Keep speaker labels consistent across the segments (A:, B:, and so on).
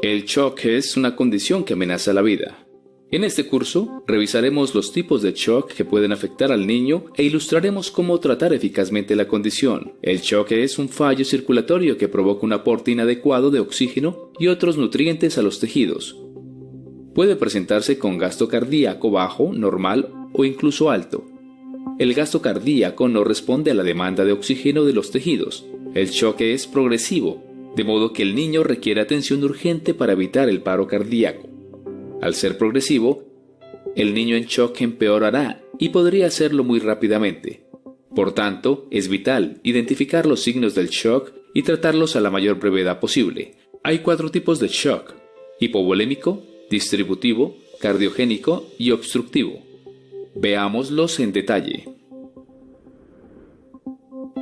A: El shock es una condición que amenaza la vida. En este curso, revisaremos los tipos de shock que pueden afectar al niño e ilustraremos cómo tratar eficazmente la condición. El shock es un fallo circulatorio que provoca un aporte inadecuado de oxígeno y otros nutrientes a los tejidos. Puede presentarse con gasto cardíaco bajo, normal o incluso alto. El gasto cardíaco no responde a la demanda de oxígeno de los tejidos. El shock es progresivo, de modo que el niño requiere atención urgente para evitar el paro cardíaco. Al ser progresivo, el niño en shock empeorará y podría hacerlo muy rápidamente. Por tanto, es vital identificar los signos del shock y tratarlos a la mayor brevedad posible. Hay 4 tipos de shock: hipovolémico, distributivo, cardiogénico y obstructivo. Veámoslos en detalle.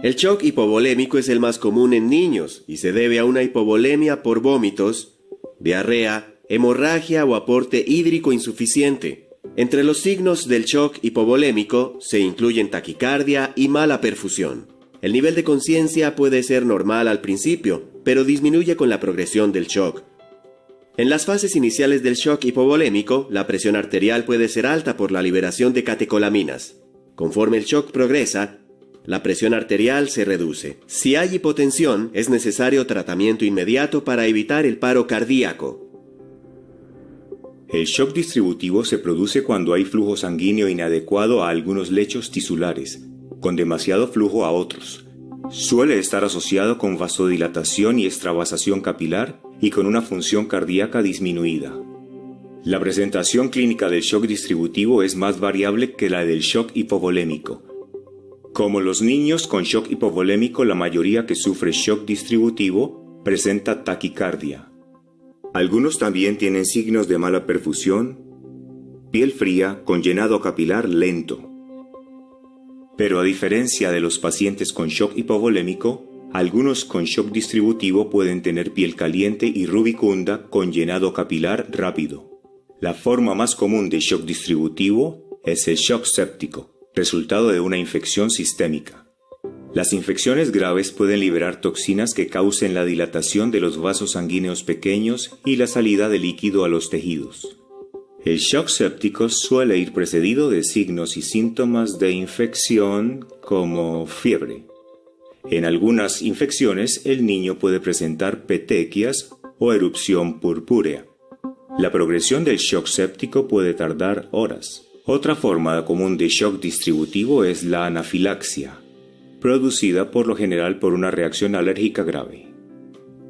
B: El shock hipovolémico es el más común en niños y se debe a una hipovolemia por vómitos, diarrea, hemorragia o aporte hídrico insuficiente. Entre los signos del shock hipovolémico se incluyen taquicardia y mala perfusión. El nivel de conciencia puede ser normal al principio, pero disminuye con la progresión del shock. En las fases iniciales del shock hipovolémico, la presión arterial puede ser alta por la liberación de catecolaminas. Conforme el shock progresa, la presión arterial se reduce. Si hay hipotensión, es necesario tratamiento inmediato para evitar el paro cardíaco.
C: El shock distributivo se produce cuando hay flujo sanguíneo inadecuado a algunos lechos tisulares, con demasiado flujo a otros. Suele estar asociado con vasodilatación y extravasación capilar y con una función cardíaca disminuida. La presentación clínica del shock distributivo es más variable que la del shock hipovolémico. Como los niños con shock hipovolémico, la mayoría que sufre shock distributivo presenta taquicardia. Algunos también tienen signos de mala perfusión, piel fría con llenado capilar lento. Pero a diferencia de los pacientes con shock hipovolémico, algunos con shock distributivo pueden tener piel caliente y rubicunda con llenado capilar rápido. La forma más común de shock distributivo es el shock séptico, resultado de una infección sistémica. Las infecciones graves pueden liberar toxinas que causen la dilatación de los vasos sanguíneos pequeños y la salida de líquido a los tejidos. El shock séptico suele ir precedido de signos y síntomas de infección como fiebre. En algunas infecciones, el niño puede presentar petequias o erupción purpúrea. La progresión del shock séptico puede tardar horas. Otra forma común de shock distributivo es la anafilaxia, producida por lo general por una reacción alérgica grave.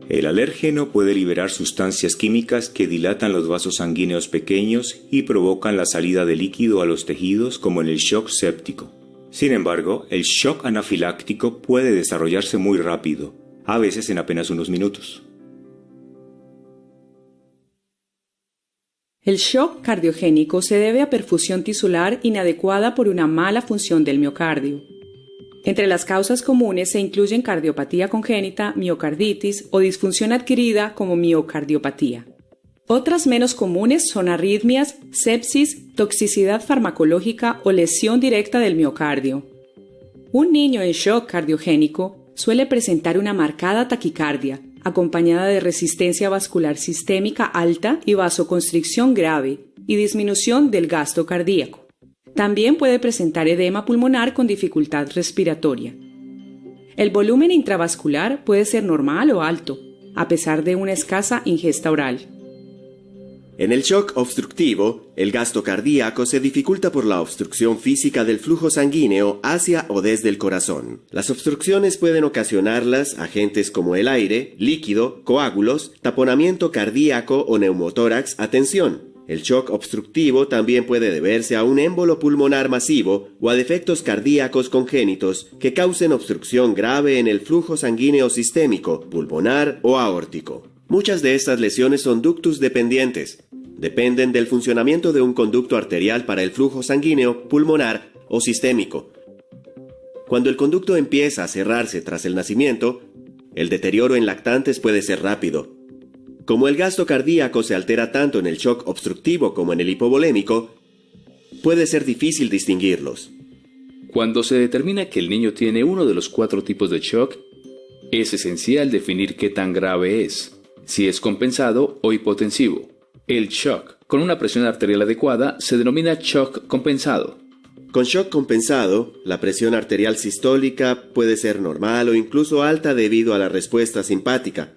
C: El alérgeno puede liberar sustancias químicas que dilatan los vasos sanguíneos pequeños y provocan la salida de líquido a los tejidos, como en el shock séptico. Sin embargo, el shock anafiláctico puede desarrollarse muy rápido, a veces en apenas unos minutos.
D: El shock cardiogénico se debe a perfusión tisular inadecuada por una mala función del miocardio. Entre las causas comunes se incluyen cardiopatía congénita, miocarditis o disfunción adquirida como miocardiopatía. Otras menos comunes son arritmias, sepsis, toxicidad farmacológica o lesión directa del miocardio. Un niño en shock cardiogénico suele presentar una marcada taquicardia, acompañada de resistencia vascular sistémica alta y vasoconstricción grave y disminución del gasto cardíaco. También puede presentar edema pulmonar con dificultad respiratoria. El volumen intravascular puede ser normal o alto, a pesar de una escasa ingesta oral.
B: En el shock obstructivo, el gasto cardíaco se dificulta por la obstrucción física del flujo sanguíneo hacia o desde el corazón. Las obstrucciones pueden ocasionarlas agentes como el aire, líquido, coágulos, taponamiento cardíaco o neumotórax a tensión. El shock obstructivo también puede deberse a un émbolo pulmonar masivo o a defectos cardíacos congénitos que causen obstrucción grave en el flujo sanguíneo sistémico, pulmonar o aórtico. Muchas de estas lesiones son ductus dependientes. Dependen del funcionamiento de un conducto arterial para el flujo sanguíneo, pulmonar o sistémico. Cuando el conducto empieza a cerrarse tras el nacimiento, el deterioro en lactantes puede ser rápido. Como el gasto cardíaco se altera tanto en el shock obstructivo como en el hipovolémico, puede ser difícil distinguirlos.
A: Cuando se determina que el niño tiene uno de los 4 tipos de shock, es esencial definir qué tan grave es. si es compensado o hipotensivo. El shock con una presión arterial adecuada se denomina shock compensado.
B: Con shock compensado, la presión arterial sistólica puede ser normal o incluso alta debido a la respuesta simpática.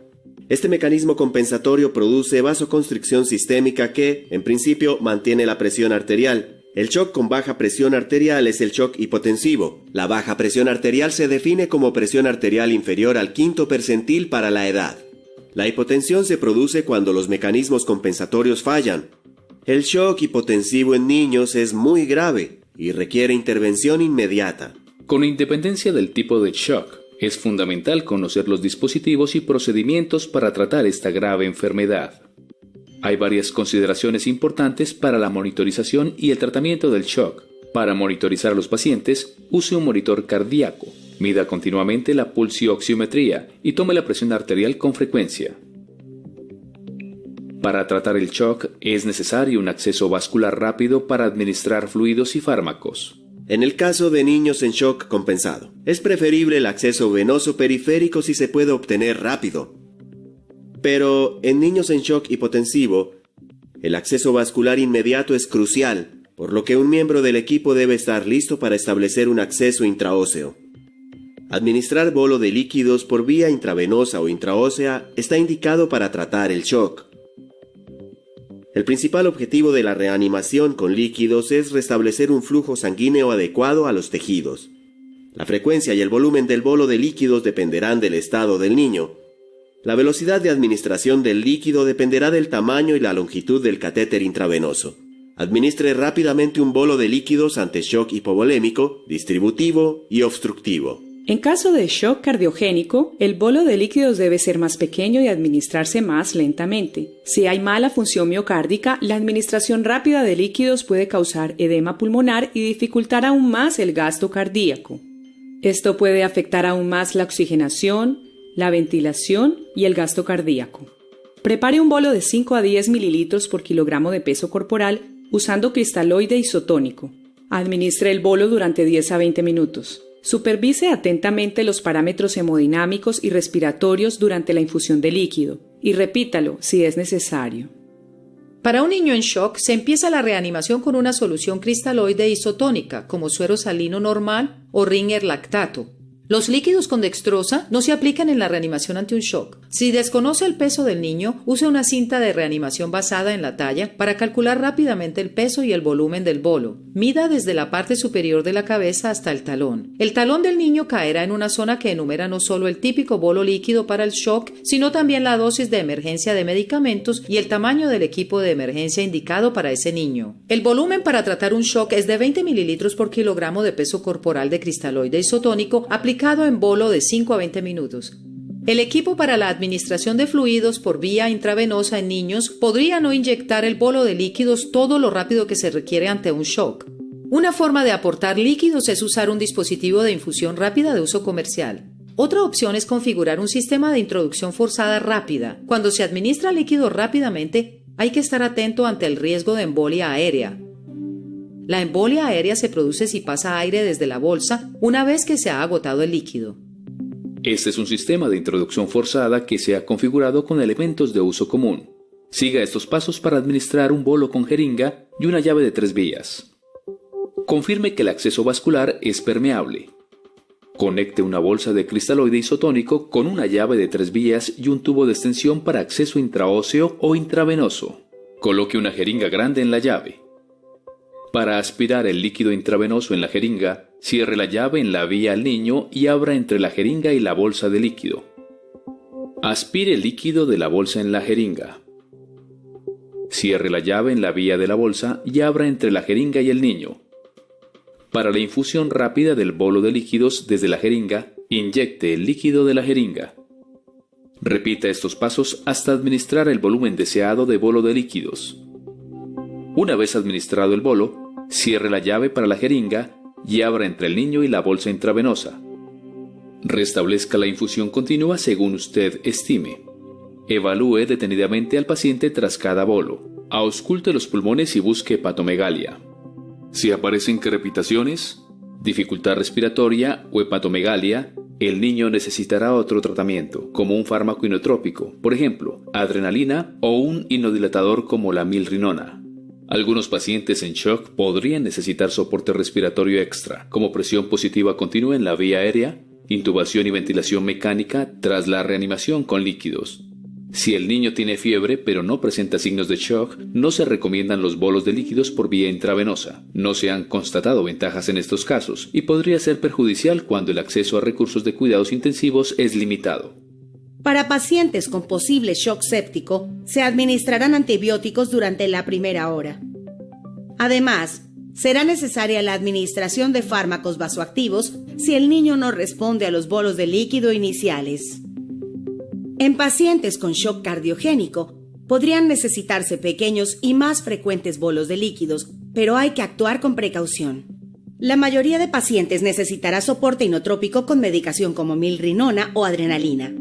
B: Este mecanismo compensatorio produce vasoconstricción sistémica que, en principio, mantiene la presión arterial. El shock con baja presión arterial es el shock hipotensivo. La baja presión arterial se define como presión arterial inferior al quinto percentil para la edad. La hipotensión se produce cuando los mecanismos compensatorios fallan. El shock hipotensivo en niños es muy grave y requiere intervención inmediata.
A: Con independencia del tipo de shock, es fundamental conocer los dispositivos y procedimientos para tratar esta grave enfermedad. Hay varias consideraciones importantes para la monitorización y el tratamiento del shock. Para monitorizar a los pacientes, use un monitor cardíaco, mida continuamente la pulsioxiometría y tome la presión arterial con frecuencia. Para tratar el shock es necesario un acceso vascular rápido para administrar fluidos y fármacos.
B: En el caso de niños en shock compensado, es preferible el acceso venoso periférico si se puede obtener rápido. Pero en niños en shock hipotensivo, el acceso vascular inmediato es crucial, por lo que un miembro del equipo debe estar listo para establecer un acceso intraóseo. Administrar bolo de líquidos por vía intravenosa o intraósea está indicado para tratar el shock. El principal objetivo de la reanimación con líquidos es restablecer un flujo sanguíneo adecuado a los tejidos. La frecuencia y el volumen del bolo de líquidos dependerán del estado del niño. La velocidad de administración del líquido dependerá del tamaño y la longitud del catéter intravenoso. Administre rápidamente un bolo de líquidos ante shock hipovolémico, distributivo y obstructivo.
D: En caso de shock cardiogénico, el bolo de líquidos debe ser más pequeño y administrarse más lentamente. Si hay mala función miocárdica, la administración rápida de líquidos puede causar edema pulmonar y dificultar aún más el gasto cardíaco. Esto puede afectar aún más la oxigenación, la ventilación y el gasto cardíaco. Prepare un bolo de 5 a 10 mililitros por kilogramo de peso corporal usando cristaloide isotónico. Administre el bolo durante 10 a 20 minutos. Supervise atentamente los parámetros hemodinámicos y respiratorios durante la infusión de líquido y repítalo si es necesario.
E: Para un niño en shock se empieza la reanimación con una solución cristaloide isotónica como suero salino normal o Ringer lactato. Los líquidos con dextrosa no se aplican en la reanimación ante un shock. Si desconoce el peso del niño, use una cinta de reanimación basada en la talla para calcular rápidamente el peso y el volumen del bolo. Mida desde la parte superior de la cabeza hasta el talón. El talón del niño caerá en una zona que enumera no solo el típico bolo líquido para el shock, sino también la dosis de emergencia de medicamentos y el tamaño del equipo de emergencia indicado para ese niño. El volumen para tratar un shock es de 20 mililitros por kilogramo de peso corporal de cristaloide isotónico aplicado en bolo de 5 a 20 minutos. El equipo para la administración de fluidos por vía intravenosa en niños podría no inyectar el bolo de líquidos todo lo rápido que se requiere ante un shock. Una forma de aportar líquidos es usar un dispositivo de infusión rápida de uso comercial. Otra opción es configurar un sistema de introducción forzada rápida. Cuando se administra líquido rápidamente, hay que estar atento ante el riesgo de embolia aérea. La embolia aérea se produce si pasa aire desde la bolsa una vez que se ha agotado el líquido.
A: Este es un sistema de introducción forzada que se ha configurado con elementos de uso común. Siga estos pasos para administrar un bolo con jeringa y una llave de 3 vías. Confirme que el acceso vascular es permeable. Conecte una bolsa de cristaloide isotónico con una llave de 3 vías y un tubo de extensión para acceso intraóseo o intravenoso. Coloque una jeringa grande en la llave. Para aspirar el líquido intravenoso en la jeringa, cierre la llave en la vía al niño y abra entre la jeringa y la bolsa de líquido. Aspire el líquido de la bolsa en la jeringa. Cierre la llave en la vía de la bolsa y abra entre la jeringa y el niño. Para la infusión rápida del bolo de líquidos desde la jeringa, inyecte el líquido de la jeringa. Repita estos pasos hasta administrar el volumen deseado de bolo de líquidos. Una vez administrado el bolo, cierre la llave para la jeringa y abra entre el niño y la bolsa intravenosa. Restablezca la infusión continua según usted estime. Evalúe detenidamente al paciente tras cada bolo. Ausculte los pulmones y busque hepatomegalia. Si aparecen crepitaciones, dificultad respiratoria o hepatomegalia, el niño necesitará otro tratamiento, como un fármaco inotrópico, por ejemplo, adrenalina o un inodilatador como la milrinona. Algunos pacientes en shock podrían necesitar soporte respiratorio extra, como presión positiva continua en la vía aérea, intubación y ventilación mecánica tras la reanimación con líquidos. Si el niño tiene fiebre pero no presenta signos de shock, no se recomiendan los bolos de líquidos por vía intravenosa. No se han constatado ventajas en estos casos y podría ser perjudicial cuando el acceso a recursos de cuidados intensivos es limitado.
F: Para pacientes con posible shock séptico, se administrarán antibióticos durante la primera hora. Además, será necesaria la administración de fármacos vasoactivos si el niño no responde a los bolos de líquido iniciales. En pacientes con shock cardiogénico, podrían necesitarse pequeños y más frecuentes bolos de líquidos, pero hay que actuar con precaución. La mayoría de pacientes necesitará soporte inotrópico con medicación como milrinona o adrenalina.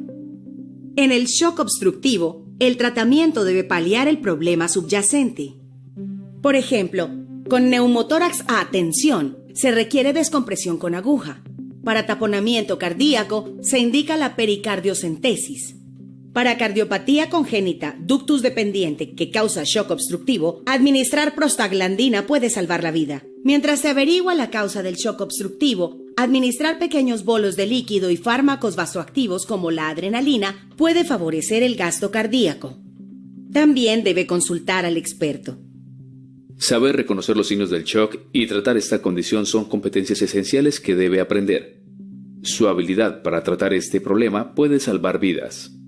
F: En el shock obstructivo, el tratamiento debe paliar el problema subyacente. Por ejemplo, con neumotórax a tensión, se requiere descompresión con aguja. Para taponamiento cardíaco, se indica la pericardiocentesis. Para cardiopatía congénita ductus dependiente que causa shock obstructivo, administrar prostaglandina puede salvar la vida. Mientras se averigua la causa del shock obstructivo, administrar pequeños bolos de líquido y fármacos vasoactivos como la adrenalina puede favorecer el gasto cardíaco. También debe consultar al experto.
A: Saber reconocer los signos del shock y tratar esta condición son competencias esenciales que debe aprender. Su habilidad para tratar este problema puede salvar vidas.